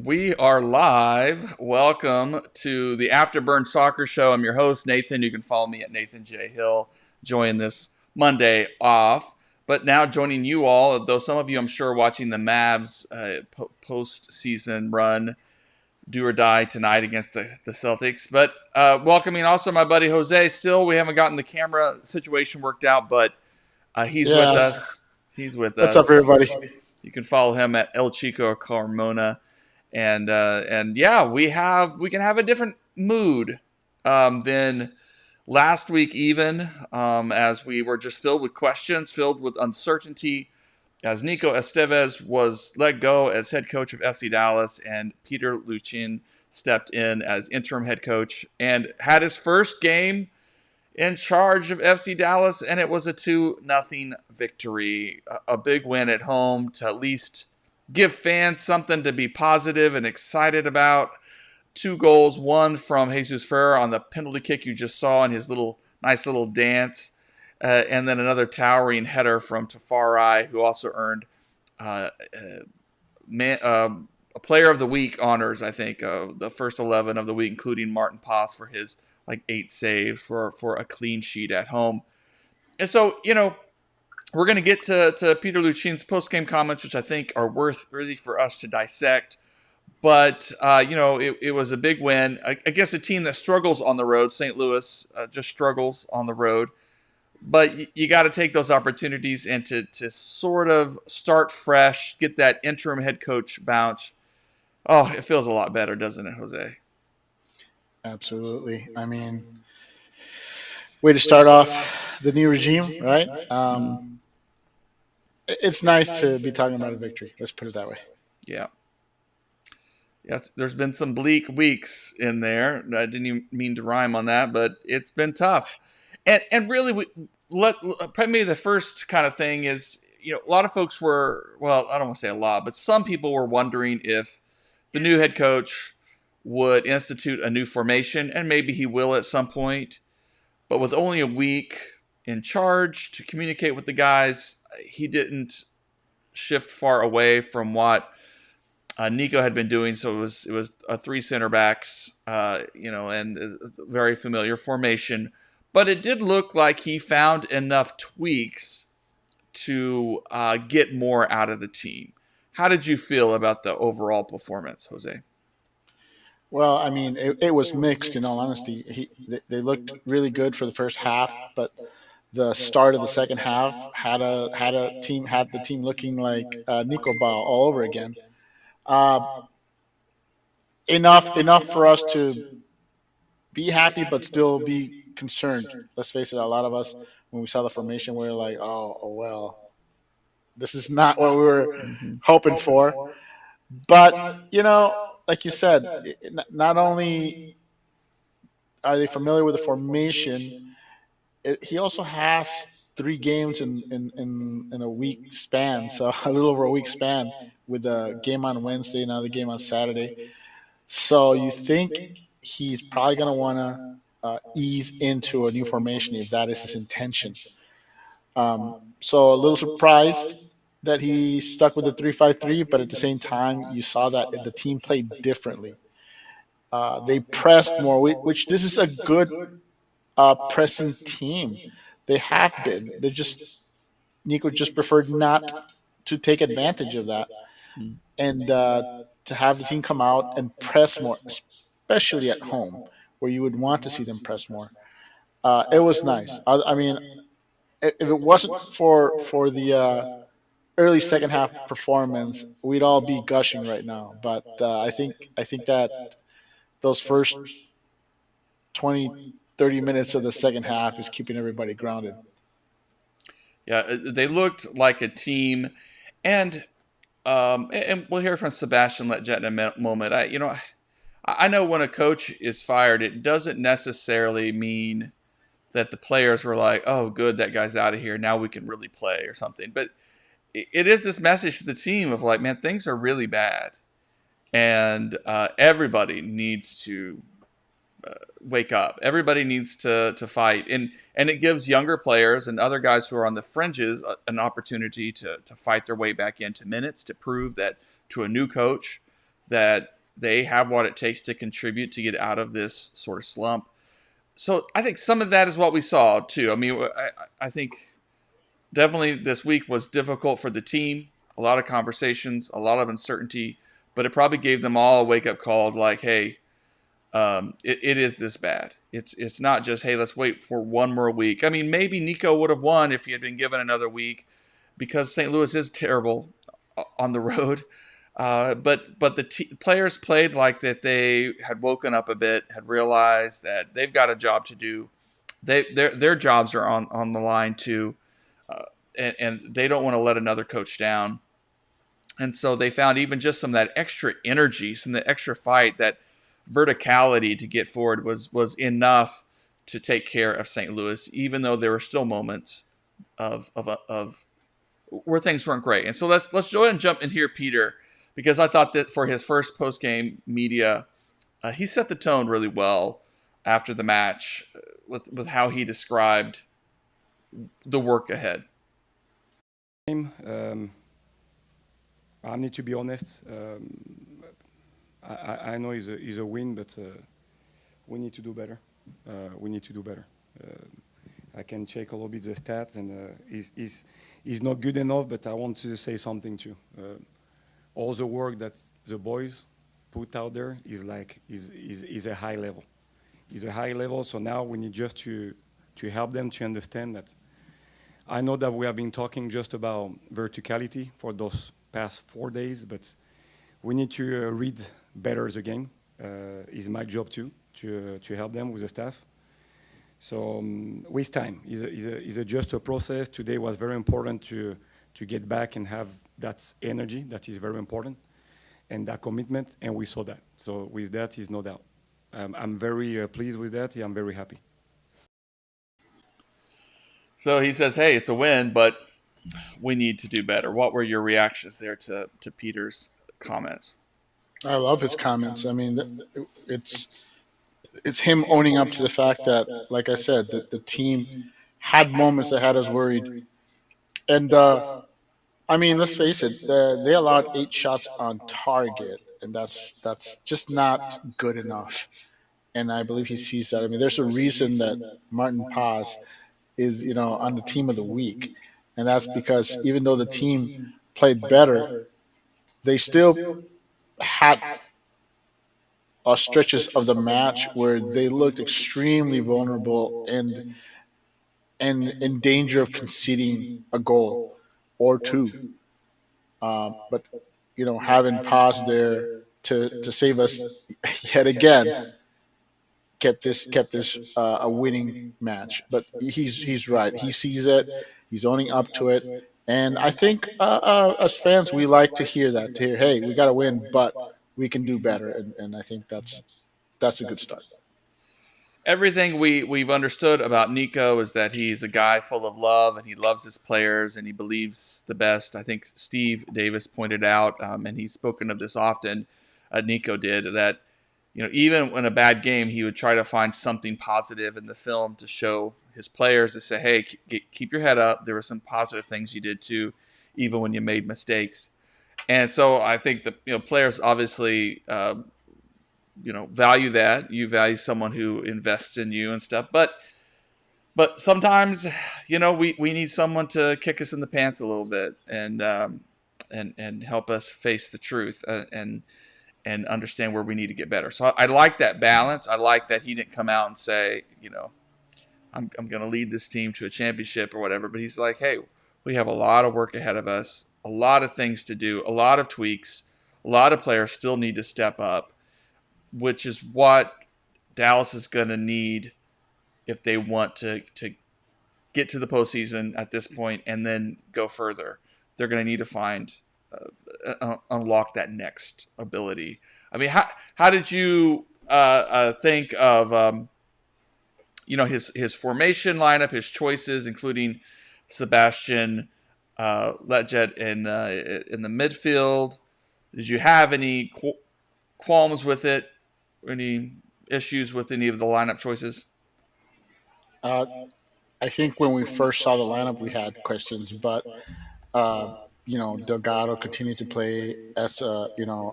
We are live. Welcome to the Afterburn Soccer Show. I'm your host, Nathan. You can follow me at Nathan J. Hill. Join this Monday off. But now joining you all, though some of you I'm sure are watching the Mavs post-season run, do or die tonight against the Celtics. But welcoming also my buddy Jose. Still, we haven't gotten the camera situation worked out, but he's with us. He's with What's us. up, everybody? You can follow him at El Chico Carmona. And yeah, we can have a different mood than last week, even as we were just filled with questions, filled with uncertainty, as Nico Estevez was let go as head coach of FC Dallas, and Peter Luccin stepped in as interim head coach and had his first game in charge of FC Dallas, and it was a 2-0 victory, a big win at home to at least give fans something to be positive and excited about. 2 goals, one from Jesus Ferrer on the penalty kick you just saw in his nice little dance, and then another towering header from Tafari, who also earned a player of the week honors, I think, the first 11 of the week, including Martin Paz for his 8 saves for a clean sheet at home. And so, we're going to get to Peter Luccin's post-game comments, which I think are worthy for us to dissect. But, it was a big win against a team that struggles on the road. St. Louis just struggles on the road. But you got to take those opportunities and to sort of start fresh, get that interim head coach bounce. Oh, it feels a lot better, doesn't it, Jose? Absolutely. I mean, way to start off the new regime, right? It's nice to be talking about a victory. Let's put it that way. Yeah. Yes, there's been some bleak weeks in there. I didn't even mean to rhyme on that, but it's been tough. And really, probably the first kind of thing is, a lot of folks were, well, I don't want to say a lot, but some people were wondering if the new head coach would institute a new formation, and maybe he will at some point. But with only a week in charge to communicate with the guys, he didn't shift far away from what Nico had been doing. So it was 3 center backs, and a very familiar formation. But it did look like he found enough tweaks to get more out of the team. How did you feel about the overall performance, Jose? Well, I mean, it was mixed. In all honesty, they looked really good for the first half, but the start of the second half had the team looking like Nico Ball all over again. Enough for us to be happy, but still be concerned. Let's face it, a lot of us, when we saw the formation, we were like, oh well, this is not what we were hoping for. But, like you said, not only are they familiar with the formation, he also has 3 games in a week span, so a little over a week span, with the game on Wednesday, now the game on Saturday. So you think he's probably going to want to ease into a new formation if that is his intention. So a little surprised that he stuck with the 3-5-3, but at the same time, you saw that the team played differently. They pressed more, which this is a good pressing team. They have been. Nico just preferred not to take advantage of that, and to have the team come out and press more, especially at home, where you would want to see them press more. It was nice. I mean, if it wasn't for the early second half performance, we'd all be gushing right now. But I think that those first 20, 30 minutes of the second half is keeping everybody grounded. Yeah, they looked like a team, and we'll hear from Sebastian Letjet in a moment. I know when a coach is fired, it doesn't necessarily mean that the players were like, oh, good, that guy's out of here. Now we can really play or something. But it is this message to the team of like, man, things are really bad. And everybody needs to wake up. Everybody needs to fight. And it gives younger players and other guys who are on the fringes an opportunity to fight their way back into minutes, to prove that to a new coach that they have what it takes to contribute to get out of this sort of slump. So I think some of that is what we saw too. I mean, I think definitely this week was difficult for the team. A lot of conversations, a lot of uncertainty, but it probably gave them all a wake up call of like, hey, it is this bad. It's not just, hey, let's wait for one more week. I mean, maybe Nico would have won if he had been given another week, because St. Louis is terrible on the road. But the players played like that they had woken up a bit, had realized that they've got a job to do. Their jobs are on the line too, and they don't want to let another coach down. And so they found even just some of that extra energy, some of the extra fight, that verticality to get forward was enough to take care of St. Louis, even though there were still moments of where things weren't great. And so let's go ahead and jump in here, Peter, because I thought that for his first post game media, he set the tone really well after the match with how he described the work ahead. I need to be honest. I know it's a win, but we need to do better. We need to do better. I can check a little bit the stats, and he's not good enough. But I want to say something too. All the work that the boys put out there is a high level. It's a high level. So now we need just to help them to understand that. I know that we have been talking just about verticality for those past 4 days, but we need to read better the game. It's my job too, to help them with the staff. So waste time is just a process. Today was very important to get back and have that energy. That is very important, and that commitment, and we saw that. So with that is no doubt. I'm very pleased with that. I'm very happy. So he says, hey, it's a win, but we need to do better. What were your reactions there to Peter's comments? I love his comments. I mean, it's him owning up to the fact that, like I said, that the team had moments that had us worried. And I mean, let's face it, they allowed 8 shots on target, and that's just not good enough. And I believe he sees that. I mean, there's a reason that Martin Paz is, on the team of the week, and that's because even though the team played better, they still had stretches of the match where they looked extremely vulnerable and in danger of conceding a goal or two. But having Paz there to save us yet again kept this a winning match. But he's right. He sees it. He's owning up to it. And I think as fans, we like to hear that. To hear, hey, we got to win, but we can do better. And I think that's a good start. Everything we've understood about Nico is that he's a guy full of love, and he loves his players, and he believes the best. I think Steve Davis pointed out, and he's spoken of this often, Nico did, that even in a bad game, he would try to find something positive in the film to show his players, to say, hey, keep your head up. There were some positive things you did too, even when you made mistakes. And so I think the players obviously value that. You value someone who invests in you and stuff. But sometimes, we need someone to kick us in the pants a little bit and help us face the truth and understand where we need to get better. So I like that balance. I like that he didn't come out and say, I'm going to lead this team to a championship or whatever. But he's like, hey, we have a lot of work ahead of us, a lot of things to do, a lot of tweaks, a lot of players still need to step up, which is what Dallas is going to need if they want to get to the postseason at this point and then go further. They're going to need to find unlock that next ability. I mean, how did you think of his formation lineup, his choices, including Sebastian Letjet in the midfield? Did you have any qualms with it? Any issues with any of the lineup choices? I think when we first saw the lineup, we had questions, but Delgado continued to play as a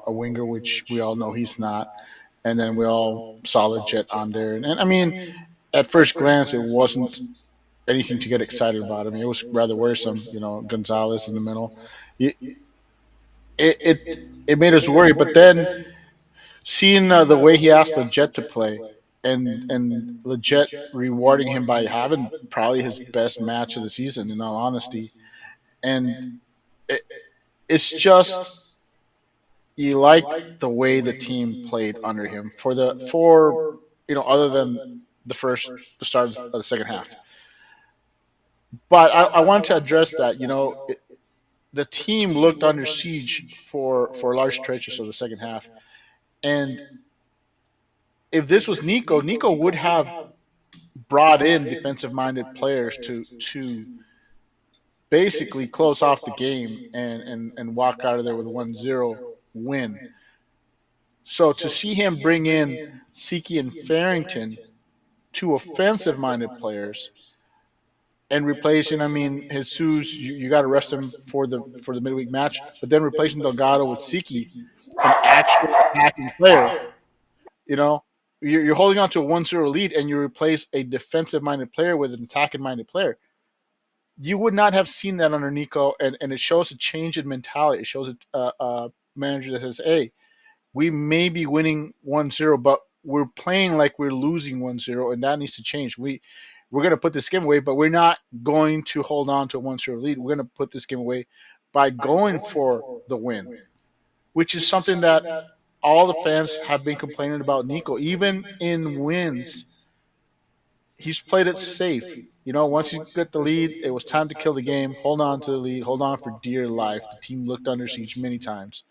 winger, which we all know he's not, and then we all saw the Jet on there, and I mean, at first glance, it wasn't anything to get excited about. I mean, it was rather worrisome. Gonzalez in the middle. It it it, it made us worry, but then seeing the way he asked Leggett to play, and Leggett rewarding him by having probably his best match of the season, in all honesty, and it, it's just you liked the way the team played under him for other than the start of the second half. But I want to address that. The team looked under siege for large stretches of the second half, and if this was Nico would have brought in defensive-minded players to basically close off the game and walk out of there with a 1-0 win. So to see him bring in Siki and Farrington, two offensive-minded players, and replacing, I mean, Jesus, you got to rest him for the midweek match, but then replacing Delgado with Siki, an actual attacking player, you know, you're holding on to a 1-0 lead and you replace a defensive-minded player with an attacking-minded player. You would not have seen that under Nico, and it shows a change in mentality. It shows a manager that says, hey, we may be winning 1-0, but we're playing like we're losing 1-0, and that needs to change. We're going to put this game away, but we're not going to hold on to a 1-0 lead. We're going to put this game away by going for the win, which is something that all the fans have been complaining about Nico. Even in wins, he's played it safe. Once you get the lead, it was time to kill the game. Hold on to the lead. Hold on for dear life. The team looked under siege many times.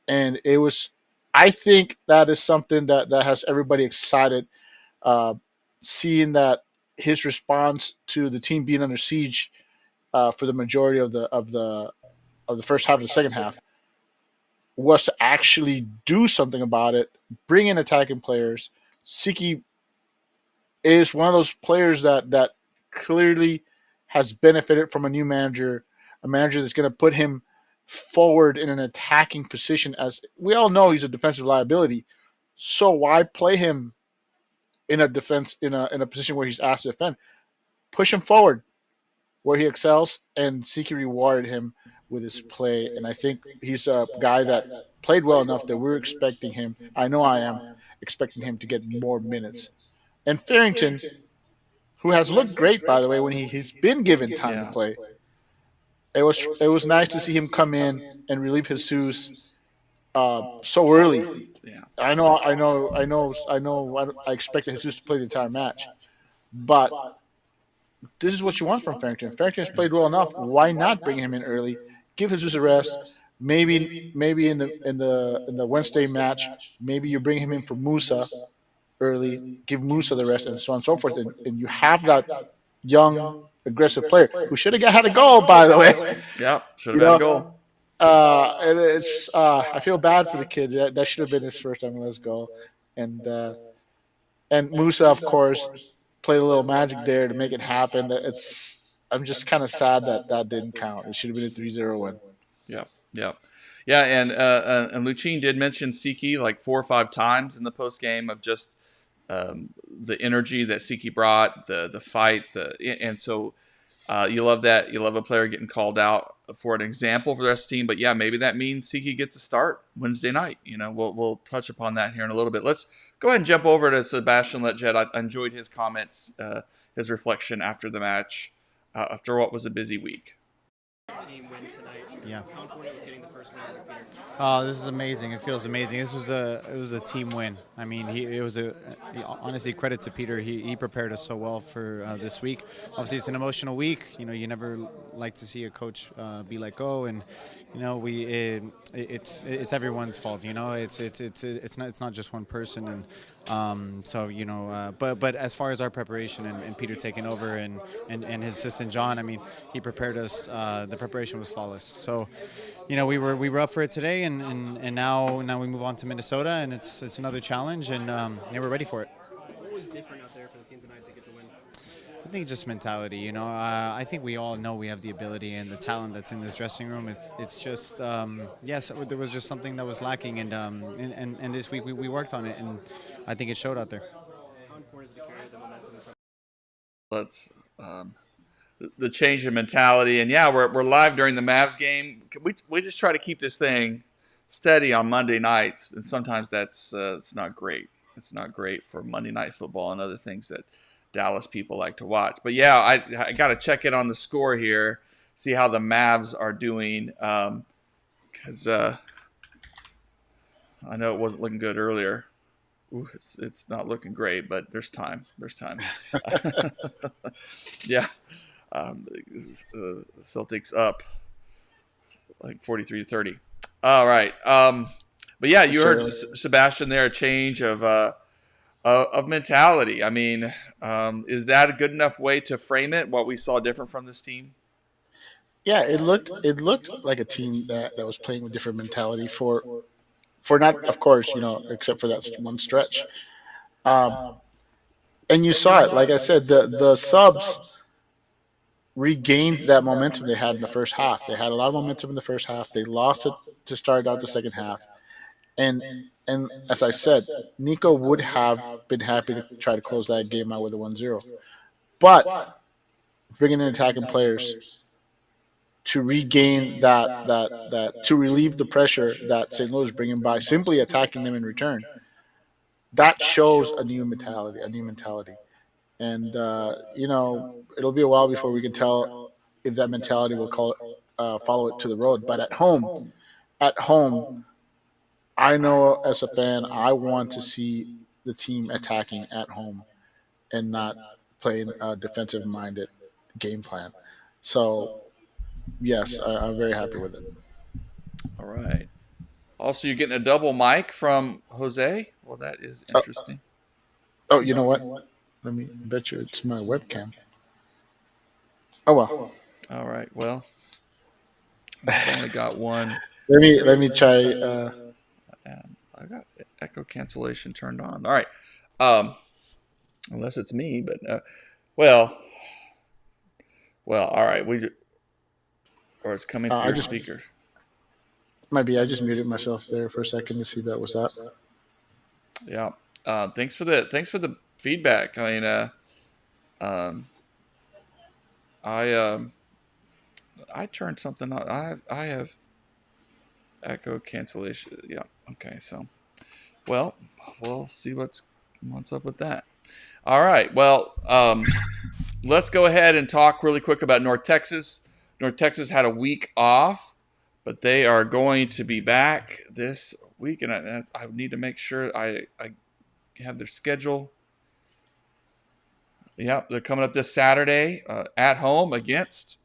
And it was, I think that is something that has everybody excited, uh, seeing that his response to the team being under siege for the majority of the first half of the second half was to actually do something about it, bring in attacking players. Siki is one of those players that clearly has benefited from a new manager, a manager that's going to put him forward in an attacking position. As we all know, he's a defensive liability. So why play him in a defense in a position where he's asked to defend? Push him forward where he excels, and Siki rewarded him with his play. And I think he's a guy that played well enough that we're expecting him. I know I am expecting him to get more minutes. And Farrington, who has looked great, by the way, when he's been given time to Yeah. play. It was nice to see him come in and relieve Jesus so early. Yeah. I expected Jesus to play the entire match, but this is what you want from Farrington. Farrington has played well enough. Why not bring him in early? Give Jesus a rest. Maybe in the Wednesday match, maybe you bring him in for Musa early, give Musa the rest, and so on and so forth, and you have that young aggressive player who should have had a goal, by the way. Yeah. Should You have had a know, goal. and it's I feel bad for the kid. That should have been his first MLS goal, and Musa, of course, played a little magic there to make it happen. I'm just kind of sad that didn't count. It should have been a 3-0 win. Yep. Yep. Yeah, and Luccin did mention Siki like 4 or 5 times in the post game of just the energy that Siki brought, the fight, and so you love that. You love a player getting called out for an example for the rest of the team. But yeah, maybe that means Siki gets a start Wednesday night. We'll touch upon that here in a little bit. Let's go ahead and jump over to Sebastian Leggett. I enjoyed his comments, his reflection after the match, after what was a busy week. Team win tonight. Yeah. How important was getting the first win on the Peter? Oh, this is amazing. It feels amazing. It was a team win. I mean, honestly, credit to Peter. He prepared us so well for this week. Obviously, it's an emotional week. You never like to see a coach be let go, and it's everyone's fault. It's not just one person, and but as far as our preparation and Peter taking over and his assistant John, I mean, he prepared us. The preparation was flawless. So, we were up for it today, and now we move on to Minnesota, and it's another challenge, and we're ready for it. What was different out there for the team tonight to get the win? I think just mentality. I think we all know we have the ability and the talent that's in this dressing room. It's just yes, there was just something that was lacking, and this week we worked on it, and I think it showed out there. How important is it to carry the momentum in front? Let's the change in mentality, and yeah, we're live during the Mavs game. We just try to keep this thing steady on Monday nights, and sometimes that's it's not great. It's not great for Monday Night Football and other things that Dallas people like to watch. But yeah, I got to check in on the score here, see how the Mavs are doing, because I know it wasn't looking good earlier. Ooh, it's not looking great, but there's time. There's time. Yeah. Celtics up like 43-30. All right. But yeah, you heard Sebastian there, a change of mentality. I mean, is that a good enough way to frame it? What we saw different from this team? Yeah, it looked like a team that was playing with different mentality for not, of course, except for that one stretch. And you saw it. Like I said, the subs regained that momentum they had in the first half. They had a lot of momentum in the first half. They lost it to start out the second half. And as I said, Nico would have been happy to try to close that game out with a 1-0. But bringing in attacking players to regain that to relieve the pressure that St. Louis is bringing by simply attacking them in return, that shows a new mentality. And it'll be a while before we can tell if that mentality will follow it to the road. But at home, I know as a fan, I want to see the team attacking at home and not playing a defensive-minded game plan. So, yes, I'm very happy with it. All right. Also, you're getting a double mic from Jose. Well, that is interesting. Oh, you know what? Let me bet you it's my webcam. Oh well. All right. Well, I've only got one. Let me try. I got echo cancellation turned on. All right. Unless it's me, but well. All right. Or it's coming through your speaker. Might be. I just muted myself there for a second to see if that was that. Yeah. Thanks for the feedback. I mean, I turned something on. I have echo cancellation. Yeah. Okay. So, well, we'll see what's up with that. All right. Well, let's go ahead and talk really quick about North Texas. North Texas had a week off, but they are going to be back this week, and I need to make sure I have their schedule. Yep, they're coming up this Saturday at home against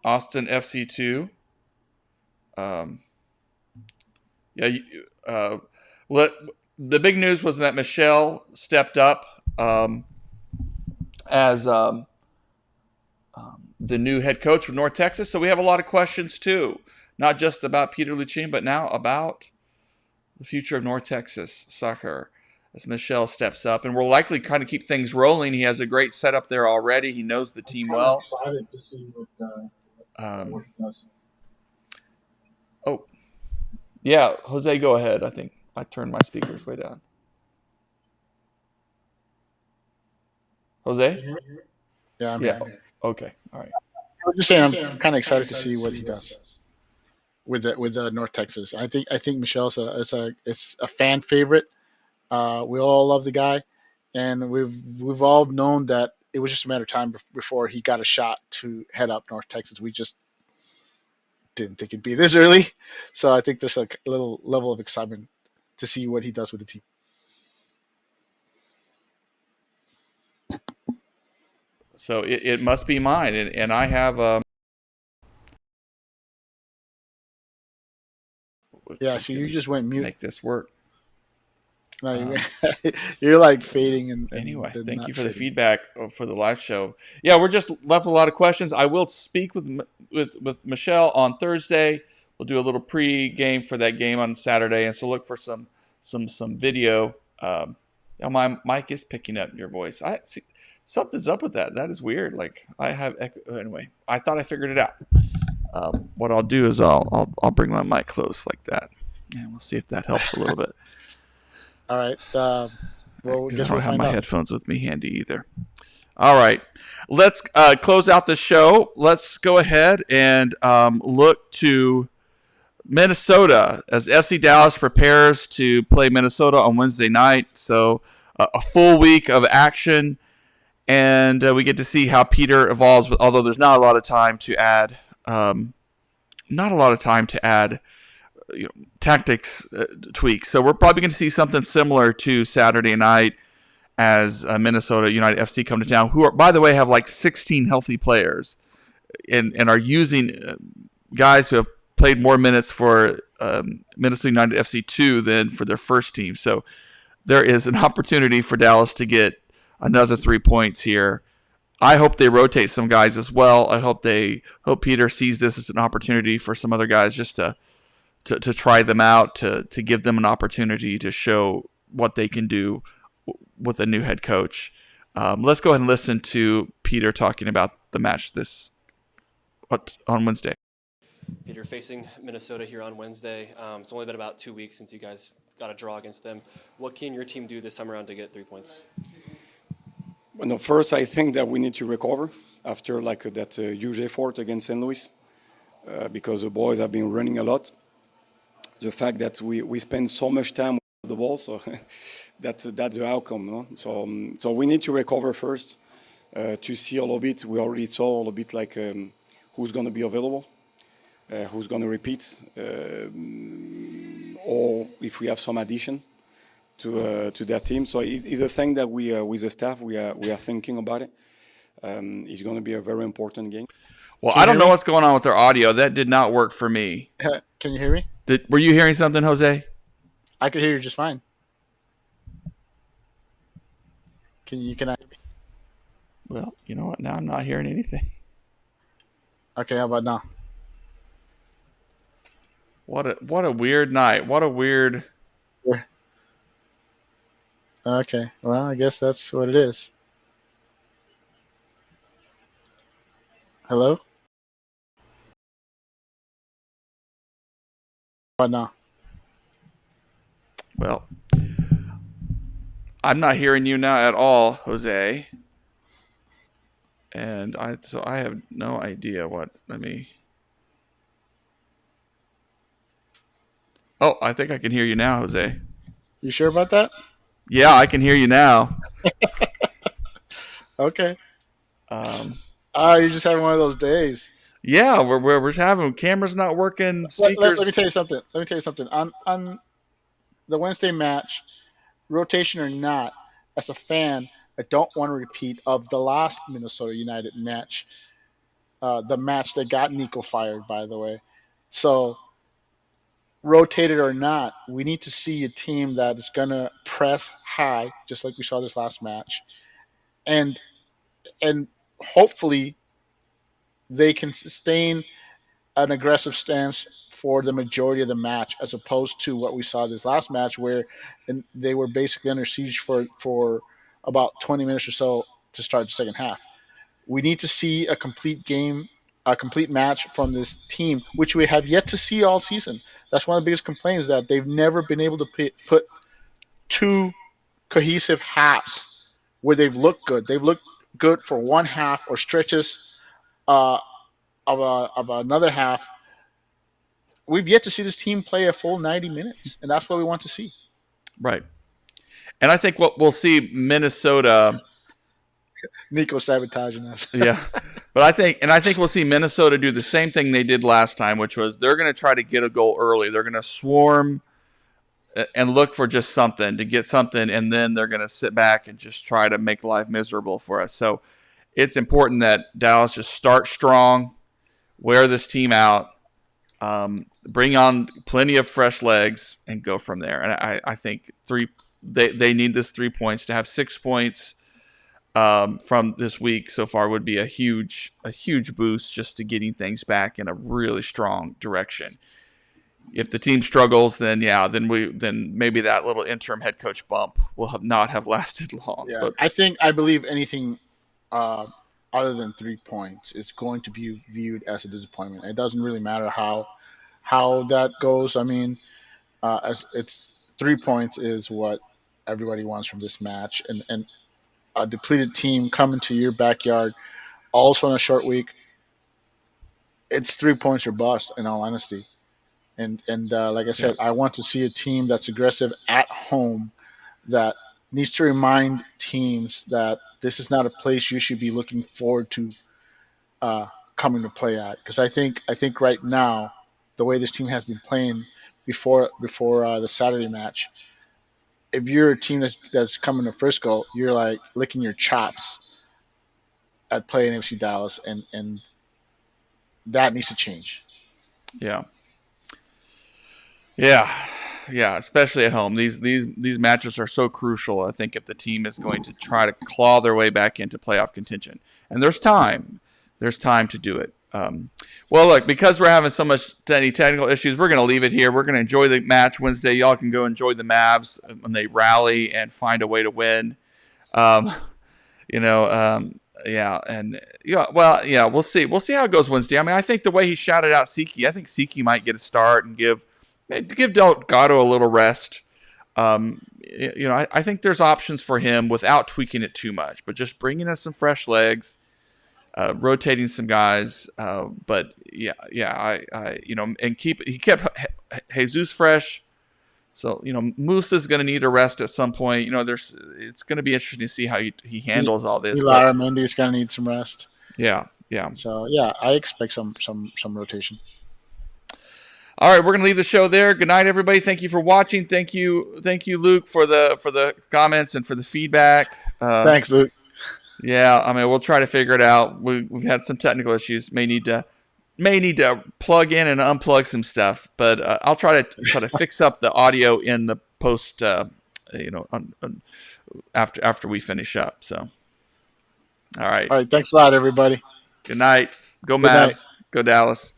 Austin FC2. The big news was that Michelle stepped up as the new head coach for North Texas. So we have a lot of questions too, not just about Peter Luccin, but now about the future of North Texas soccer as Michelle steps up. And we'll likely kind of keep things rolling. He has a great setup there already. He knows the team well. Excited to see what he does. Oh, yeah, Jose, go ahead. I think I turned my speakers way down. Jose? Yeah, I'm Yeah. here. Okay. All right. I'm just saying I'm kind of excited to see what he does with North Texas. I think Michelle's it's a fan favorite. We all love the guy, and we've all known that it was just a matter of time before he got a shot to head up North Texas. We just didn't think it'd be this early, so I think there's a little level of excitement to see what he does with the team. So it must be mine, and I have Yeah, so you just went mute. Make this work. No, you're like fading and anyway, thank you for fading. the feedback for the live show. Yeah, we're just left with a lot of questions. I will speak with Michelle on Thursday. We'll do a little pre-game for that game on Saturday, and so look for some some video. Now my mic is picking up your voice. I see something's up with that. That is weird. Like I have echo. Anyway, I thought I figured it out. What I'll do is I'll bring my mic close like that, and we'll see if that helps a little bit. All right. Well, Because guess I don't we'll have find my out. headphones with me handy either. All right, let's close out the show. Let's go ahead and look to Minnesota as FC Dallas prepares to play Minnesota on Wednesday night. So a full week of action, and we get to see how Peter evolves. Although there's not a lot of time to add, tactics tweaks. So we're probably going to see something similar to Saturday night as Minnesota United FC come to town, who are, by the way, have like 16 healthy players and are using guys who have played more minutes for Minnesota United FC2 than for their first team. So there is an opportunity for Dallas to get another 3 points here. I hope they rotate some guys as well. I hope Peter sees this as an opportunity for some other guys just to try them out, to give them an opportunity to show what they can do with a new head coach. Let's go ahead and listen to Peter talking about the match on Wednesday. Peter, facing Minnesota here on Wednesday. It's only been about 2 weeks since you guys got a draw against them. What can your team do this time around to get 3 points? Well, no, first, I think that we need to recover after that huge effort against St. Louis because the boys have been running a lot. The fact that we spend so much time with the ball, so that's the outcome. No? So we need to recover first to see a little bit. We already saw a little bit who's going to be available, who's going to repeat, or if we have some addition to that team. So it's a thing that we with the staff we are thinking about it. It's going to be a very important game. Well, I don't know what's going on with their audio. That did not work for me. Can you hear me? Were you hearing something, Jose? I could hear you just fine. Can I? Well, you know what? Now I'm not hearing anything. Okay, how about now? What a weird night. What a weird. Okay, well, I guess that's what it is. Hello? How about now? Well, I'm not hearing you now at all, Jose. And I have no idea what. Let me. Oh, I think I can hear you now, Jose. You sure about that? Yeah, I can hear you now. Okay. You're just having one of those days. Yeah, we're just having cameras not working, speakers. Let me tell you something. On the Wednesday match, rotation or not, as a fan, I don't want to repeat of the last Minnesota United match, the match that got Nico fired, by the way. So, rotated or not, we need to see a team that is going to press high, just like we saw this last match, and hopefully they can sustain an aggressive stance for the majority of the match, as opposed to what we saw this last match, where they were basically under siege for about 20 minutes or so to start the second half. We need to see a complete game, a complete match from this team, which we have yet to see all season. That's one of the biggest complaints, that they've never been able to put two cohesive halves where they've looked good. They've looked good for one half or stretches of another half. We've yet to see this team play a full 90 minutes, and that's what we want to see. Right. And I think what we'll see Minnesota. Nico sabotaging us. Yeah. But I think we'll see Minnesota do the same thing they did last time, which was they're going to try to get a goal early. They're going to swarm and look for just something, to get something, and then they're going to sit back and just try to make life miserable for us. So it's important that Dallas just start strong, wear this team out, bring on plenty of fresh legs, and go from there. And I think they need this 3 points. To have 6 points from this week so far would be a huge boost just to getting things back in a really strong direction. if the team struggles, then maybe that little interim head coach bump will not have lasted long. Yeah, But I believe anything uh, other than 3 points is going to be viewed as a disappointment. It doesn't really matter how that goes. I mean, as it's 3 points is what everybody wants from this match, and a depleted team coming to your backyard also on a short week. It's 3 points or bust, in all honesty. And like I yeah, said, I want to see a team that's aggressive at home that needs to remind teams that this is not a place you should be looking forward to uh, coming to play at. Because I think right now the way this team has been playing before the Saturday match, if you're a team that's coming to Frisco, you're like licking your chops at playing FC Dallas, and that needs to change. yeah, yeah, yeah. Especially at home, these matches are so crucial. I think if the team is going to try to claw their way back into playoff contention, and there's time to do it. Well, look, because we're having so many technical issues, we're going to leave it here. We're going to enjoy the match Wednesday. Y'all can go enjoy the Mavs when they rally and find a way to win. Yeah, and we'll see. We'll see how it goes Wednesday. I mean, I think the way he shouted out Siki, I think Siki might get a start and give Delgado a little rest. I think there's options for him without tweaking it too much, but just bringing in some fresh legs. Rotating some guys, but he kept Jesus fresh. So Moose is going to need a rest at some point. It's going to be interesting to see how he handles all this. Lara Mendy is going to need some rest. Yeah. So yeah, I expect some rotation. All right, we're going to leave the show there. Good night, everybody. Thank you for watching. Thank you, Luke, for the comments and for the feedback. Thanks, Luke. Yeah, I mean, we'll try to figure it out. We've had some technical issues. May need to plug in and unplug some stuff, but I'll try to fix up the audio in the post. After we finish up. So, all right. All right. Thanks a lot, everybody. Good night. Go Good Mavs. night. Go Dallas.